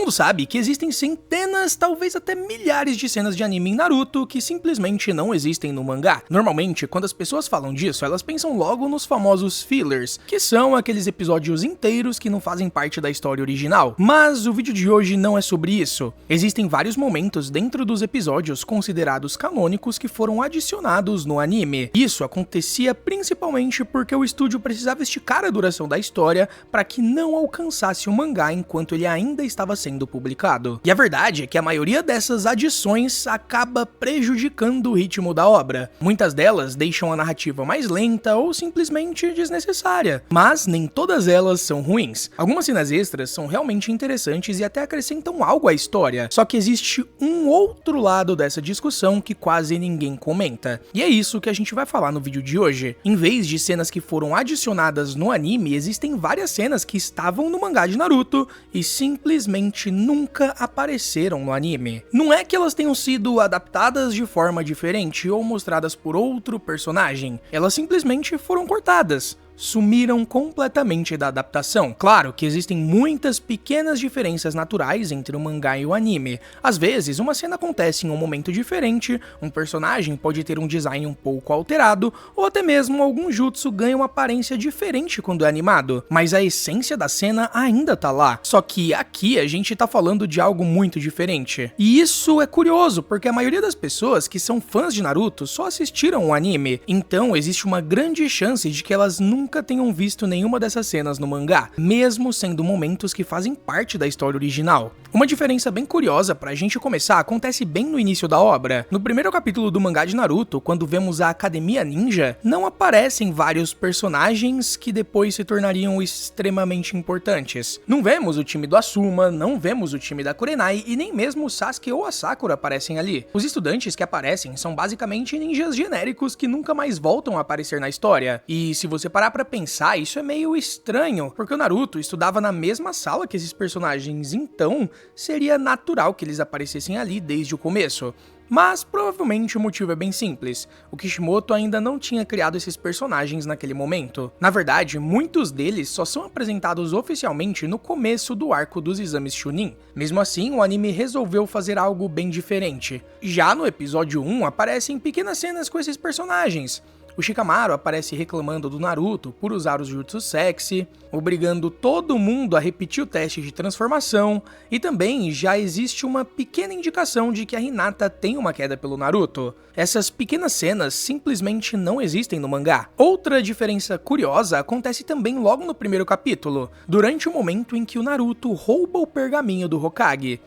mundo sabe que existem centenas, talvez até milhares de cenas de anime em Naruto que simplesmente não existem no mangá. Normalmente, quando as pessoas falam disso, elas pensam logo nos famosos fillers, que são aqueles episódios inteiros que não fazem parte da história original. Mas o vídeo de hoje não é sobre isso. Existem vários momentos dentro dos episódios considerados canônicos que foram adicionados no anime. Isso acontecia principalmente porque o estúdio precisava esticar a duração da história para que não alcançasse o mangá enquanto ele ainda estava sendo publicado. E a verdade é que a maioria dessas adições acaba prejudicando o ritmo da obra. Muitas delas deixam a narrativa mais lenta ou simplesmente desnecessária, mas nem todas elas são ruins. Algumas cenas extras são realmente interessantes e até acrescentam algo à história, só que existe um outro lado dessa discussão que quase ninguém comenta. E é isso que a gente vai falar no vídeo de hoje. Em vez de cenas que foram adicionadas no anime, existem várias cenas que estavam no mangá de Naruto e simplesmente nunca apareceram no anime. Não é que elas tenham sido adaptadas de forma diferente ou mostradas por outro personagem, elas simplesmente foram cortadas. Sumiram completamente da adaptação. Claro que existem muitas pequenas diferenças naturais entre o mangá e o anime. Às vezes, uma cena acontece em um momento diferente, um personagem pode ter um design um pouco alterado, ou até mesmo algum jutsu ganha uma aparência diferente quando é animado, mas a essência da cena ainda tá lá. Só que aqui a gente tá falando de algo muito diferente. E isso é curioso, porque a maioria das pessoas que são fãs de Naruto só assistiram o anime, então existe uma grande chance de que elas nunca tenham visto nenhuma dessas cenas no mangá, mesmo sendo momentos que fazem parte da história original. Uma diferença bem curiosa pra gente começar acontece bem no início da obra. No primeiro capítulo do mangá de Naruto, quando vemos a Academia Ninja, não aparecem vários personagens que depois se tornariam extremamente importantes. Não vemos o time do Asuma, não vemos o time da Kurenai e nem mesmo o Sasuke ou a Sakura aparecem ali. Os estudantes que aparecem são basicamente ninjas genéricos que nunca mais voltam a aparecer na história. E se você parar pra pensar, isso é meio estranho, porque o Naruto estudava na mesma sala que esses personagens, então seria natural que eles aparecessem ali desde o começo. Mas provavelmente o motivo é bem simples. O Kishimoto ainda não tinha criado esses personagens naquele momento. Na verdade, muitos deles só são apresentados oficialmente no começo do arco dos exames Chunin. Mesmo assim, o anime resolveu fazer algo bem diferente. Já no episódio 1 aparecem pequenas cenas com esses personagens. O Shikamaru aparece reclamando do Naruto por usar os jutsu sexy, obrigando todo mundo a repetir o teste de transformação, e também já existe uma pequena indicação de que a Hinata tem uma queda pelo Naruto. Essas pequenas cenas simplesmente não existem no mangá. Outra diferença curiosa acontece também logo no primeiro capítulo, durante o momento em que o Naruto rouba o pergaminho do Hokage.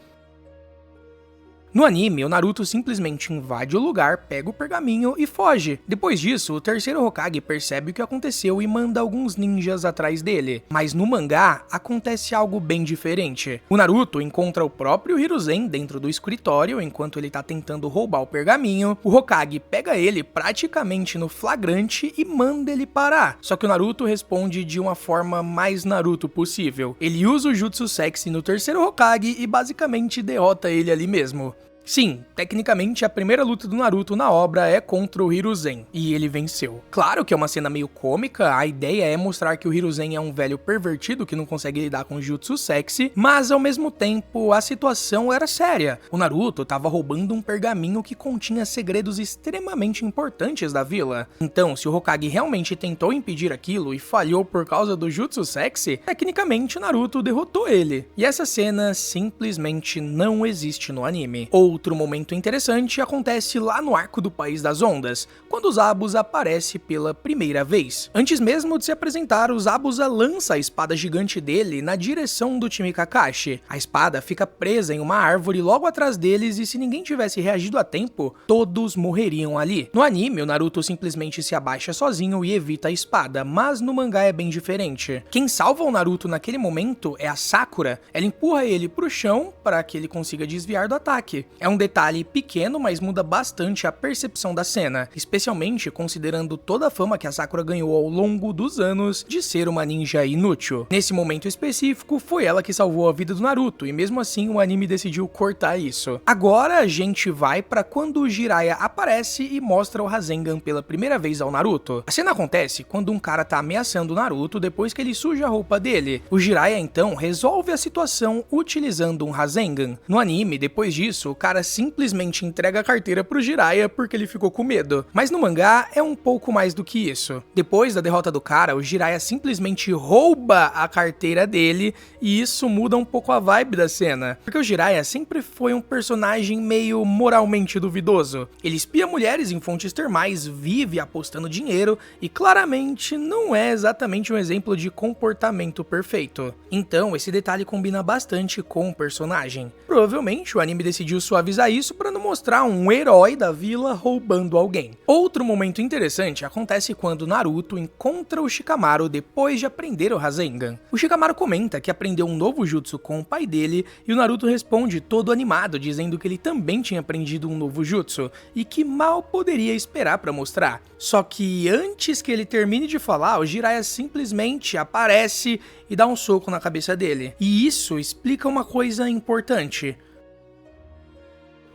No anime, o Naruto simplesmente invade o lugar, pega o pergaminho e foge. Depois disso, o terceiro Hokage percebe o que aconteceu e manda alguns ninjas atrás dele. Mas no mangá, acontece algo bem diferente. O Naruto encontra o próprio Hiruzen dentro do escritório enquanto ele tá tentando roubar o pergaminho. O Hokage pega ele praticamente no flagrante e manda ele parar. Só que o Naruto responde de uma forma mais Naruto possível. Ele usa o Jutsu Sexy no terceiro Hokage e basicamente derrota ele ali mesmo. Sim, tecnicamente a primeira luta do Naruto na obra é contra o Hiruzen, e ele venceu. Claro que é uma cena meio cômica, a ideia é mostrar que o Hiruzen é um velho pervertido que não consegue lidar com o jutsu sexy, mas ao mesmo tempo a situação era séria. O Naruto tava roubando um pergaminho que continha segredos extremamente importantes da vila. Então, se o Hokage realmente tentou impedir aquilo e falhou por causa do jutsu sexy, tecnicamente o Naruto derrotou ele. E essa cena simplesmente não existe no anime. Outro momento interessante acontece lá no arco do País das Ondas, quando o Zabuza aparece pela primeira vez. Antes mesmo de se apresentar, o Zabuza lança a espada gigante dele na direção do time Kakashi. A espada fica presa em uma árvore logo atrás deles e se ninguém tivesse reagido a tempo, todos morreriam ali. No anime, o Naruto simplesmente se abaixa sozinho e evita a espada, mas no mangá é bem diferente. Quem salva o Naruto naquele momento é a Sakura. Ela empurra ele pro chão para que ele consiga desviar do ataque. É um detalhe pequeno, mas muda bastante a percepção da cena, especialmente considerando toda a fama que a Sakura ganhou ao longo dos anos de ser uma ninja inútil. Nesse momento específico, foi ela que salvou a vida do Naruto, e mesmo assim o anime decidiu cortar isso. Agora a gente vai pra quando o Jiraiya aparece e mostra o Rasengan pela primeira vez ao Naruto. A cena acontece quando um cara tá ameaçando o Naruto depois que ele suja a roupa dele. O Jiraiya então resolve a situação utilizando um Rasengan. No anime, depois disso, o cara simplesmente entrega a carteira pro Jiraiya porque ele ficou com medo. Mas no mangá é um pouco mais do que isso. Depois da derrota do cara, o Jiraiya simplesmente rouba a carteira dele e isso muda um pouco a vibe da cena. Porque o Jiraiya sempre foi um personagem meio moralmente duvidoso. Ele espia mulheres em fontes termais, vive apostando dinheiro e claramente não é exatamente um exemplo de comportamento perfeito. Então esse detalhe combina bastante com o personagem. Provavelmente o anime decidiu suavizar isso para não mostrar um herói da vila roubando alguém. Outro momento interessante acontece quando Naruto encontra o Shikamaru depois de aprender o Rasengan. O Shikamaru comenta que aprendeu um novo jutsu com o pai dele e o Naruto responde todo animado dizendo que ele também tinha aprendido um novo jutsu e que mal poderia esperar para mostrar. Só que antes que ele termine de falar, o Jiraiya simplesmente aparece e dá um soco na cabeça dele. E isso explica uma coisa importante.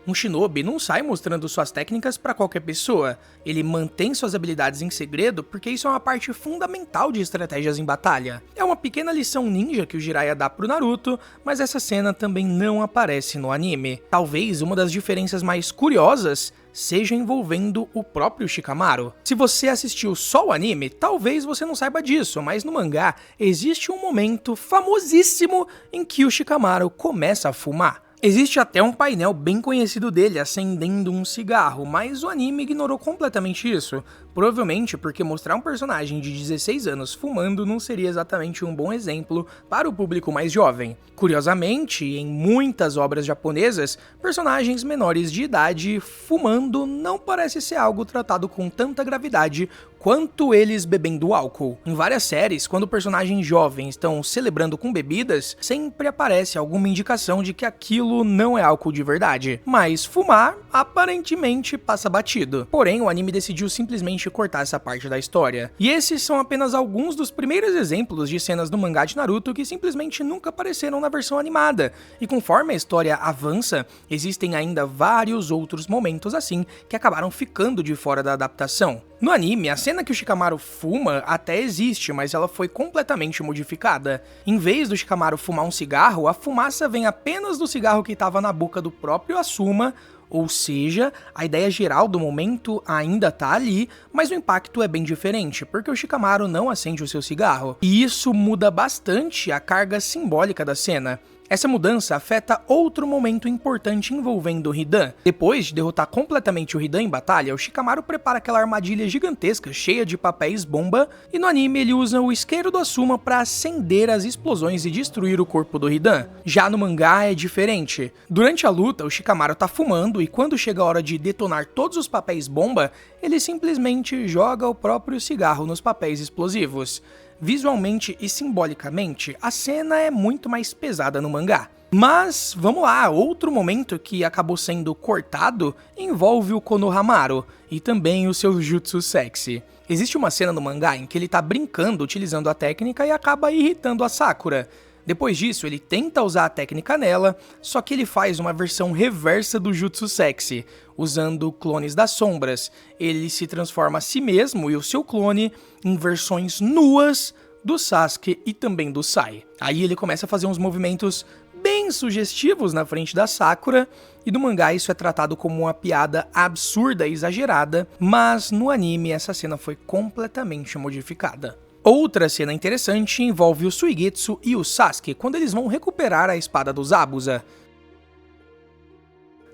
Um shinobi não sai mostrando suas técnicas para qualquer pessoa, ele mantém suas habilidades em segredo porque isso é uma parte fundamental de estratégias em batalha. É uma pequena lição ninja que o Jiraiya dá pro Naruto, mas essa cena também não aparece no anime. Talvez uma das diferenças mais curiosas seja envolvendo o próprio Shikamaru. Se você assistiu só o anime, talvez você não saiba disso, mas no mangá existe um momento famosíssimo em que o Shikamaru começa a fumar. Existe até um painel bem conhecido dele acendendo um cigarro, mas o anime ignorou completamente isso. Provavelmente porque mostrar um personagem de 16 anos fumando não seria exatamente um bom exemplo para o público mais jovem. Curiosamente, em muitas obras japonesas, personagens menores de idade fumando não parece ser algo tratado com tanta gravidade quanto eles bebendo álcool. Em várias séries, quando personagens jovens estão celebrando com bebidas, sempre aparece alguma indicação de que aquilo não é álcool de verdade. Mas fumar, aparentemente, passa batido. Porém, o anime decidiu simplesmente cortar essa parte da história. E esses são apenas alguns dos primeiros exemplos de cenas do mangá de Naruto que simplesmente nunca apareceram na versão animada. E conforme a história avança, existem ainda vários outros momentos assim que acabaram ficando de fora da adaptação. No anime, a cena que o Shikamaru fuma até existe, mas ela foi completamente modificada. Em vez do Shikamaru fumar um cigarro, a fumaça vem apenas do cigarro que estava na boca do próprio Asuma, ou seja, a ideia geral do momento ainda tá ali, mas o impacto é bem diferente, porque o Shikamaru não acende o seu cigarro. E isso muda bastante a carga simbólica da cena. Essa mudança afeta outro momento importante envolvendo o Hidan. Depois de derrotar completamente o Hidan em batalha, o Shikamaru prepara aquela armadilha gigantesca cheia de papéis bomba, e no anime ele usa o isqueiro do Asuma para acender as explosões e destruir o corpo do Hidan. Já no mangá é diferente. Durante a luta, o Shikamaru tá fumando e quando chega a hora de detonar todos os papéis bomba, ele simplesmente joga o próprio cigarro nos papéis explosivos. Visualmente e simbolicamente, a cena é muito mais pesada no mangá. Mas, vamos lá, outro momento que acabou sendo cortado envolve o Konohamaru e também o seu jutsu sexy. Existe uma cena no mangá em que ele tá brincando utilizando a técnica e acaba irritando a Sakura. Depois disso, ele tenta usar a técnica nela, só que ele faz uma versão reversa do jutsu sexy, usando clones das sombras. Ele se transforma a si mesmo e o seu clone em versões nuas do Sasuke e também do Sai. Aí ele começa a fazer uns movimentos bem sugestivos na frente da Sakura, e no mangá isso é tratado como uma piada absurda e exagerada, mas no anime essa cena foi completamente modificada. Outra cena interessante envolve o Suigetsu e o Sasuke quando eles vão recuperar a espada do Zabuza.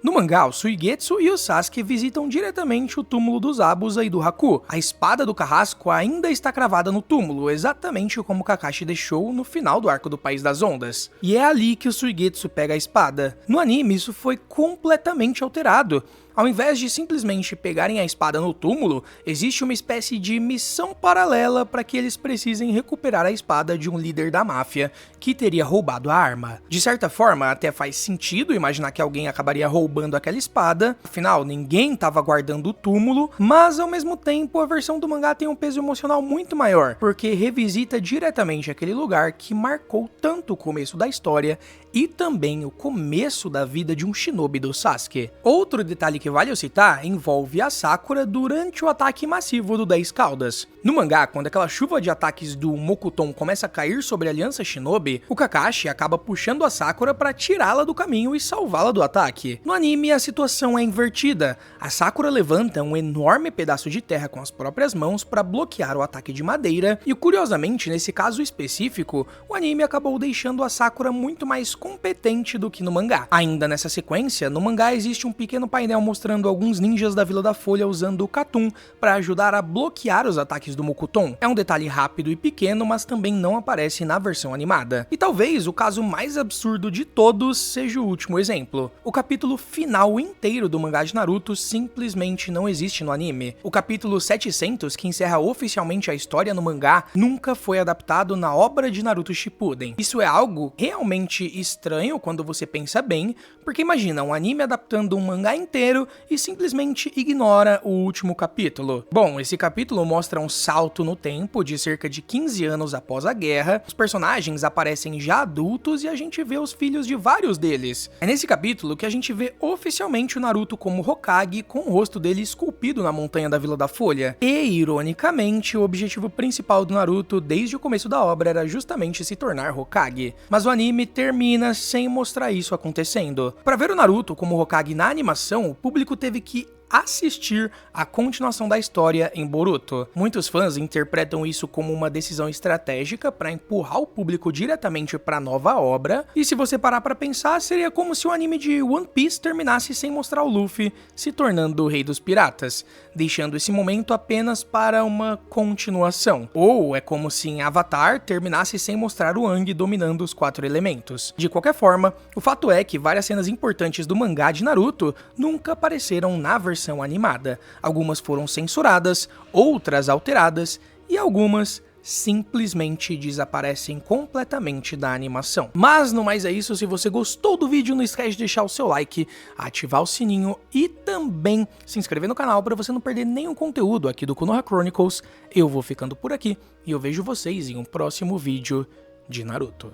No mangá, o Suigetsu e o Sasuke visitam diretamente o túmulo do Zabuza e do Haku. A espada do Carrasco ainda está cravada no túmulo, exatamente como Kakashi deixou no final do arco do País das Ondas. E é ali que o Suigetsu pega a espada. No anime, isso foi completamente alterado. Ao invés de simplesmente pegarem a espada no túmulo, existe uma espécie de missão paralela para que eles precisem recuperar a espada de um líder da máfia que teria roubado a arma. De certa forma, até faz sentido imaginar que alguém acabaria roubando aquela espada, afinal, ninguém estava guardando o túmulo, mas ao mesmo tempo a versão do mangá tem um peso emocional muito maior, porque revisita diretamente aquele lugar que marcou tanto o começo da história e também o começo da vida de um shinobi do Sasuke. Outro detalhe que vale eu citar envolve a Sakura durante o ataque massivo do 10 Caudas. No mangá, quando aquela chuva de ataques do Mokuton começa a cair sobre a Aliança Shinobi, o Kakashi acaba puxando a Sakura para tirá-la do caminho e salvá-la do ataque. No anime, a situação é invertida. A Sakura levanta um enorme pedaço de terra com as próprias mãos para bloquear o ataque de madeira, e curiosamente, nesse caso específico, o anime acabou deixando a Sakura muito mais competente do que no mangá. Ainda nessa sequência, no mangá existe um pequeno painel mostrando alguns ninjas da Vila da Folha usando o Katun para ajudar a bloquear os ataques do Mokuton. É um detalhe rápido e pequeno, mas também não aparece na versão animada. E talvez o caso mais absurdo de todos seja o último exemplo. O capítulo final inteiro do mangá de Naruto simplesmente não existe no anime. O capítulo 700, que encerra oficialmente a história no mangá, nunca foi adaptado na obra de Naruto Shippuden. Isso é algo realmente estranho quando você pensa bem, porque imagina um anime adaptando um mangá inteiro e simplesmente ignora o último capítulo. Bom, esse capítulo mostra um salto no tempo de cerca de 15 anos após a guerra, os personagens aparecem já adultos e a gente vê os filhos de vários deles. É nesse capítulo que a gente vê oficialmente o Naruto como Hokage, com o rosto dele esculpido na montanha da Vila da Folha. E, ironicamente, o objetivo principal do Naruto desde o começo da obra era justamente se tornar Hokage. Mas o anime termina sem mostrar isso acontecendo. Para ver o Naruto como Hokage na animação, o público teve que assistir a continuação da história em Boruto. Muitos fãs interpretam isso como uma decisão estratégica para empurrar o público diretamente para a nova obra, e se você parar para pensar, seria como se o anime de One Piece terminasse sem mostrar o Luffy se tornando o rei dos piratas, deixando esse momento apenas para uma continuação. Ou é como se em Avatar terminasse sem mostrar o Aang dominando os 4 elementos. De qualquer forma, o fato é que várias cenas importantes do mangá de Naruto nunca apareceram na versão animada. Algumas foram censuradas, outras alteradas e algumas simplesmente desaparecem completamente da animação. Mas no mais é isso. Se você gostou do vídeo, não esquece de deixar o seu like, ativar o sininho e também se inscrever no canal para você não perder nenhum conteúdo aqui do Konoha Chronicles. Eu vou ficando por aqui e eu vejo vocês em um próximo vídeo de Naruto.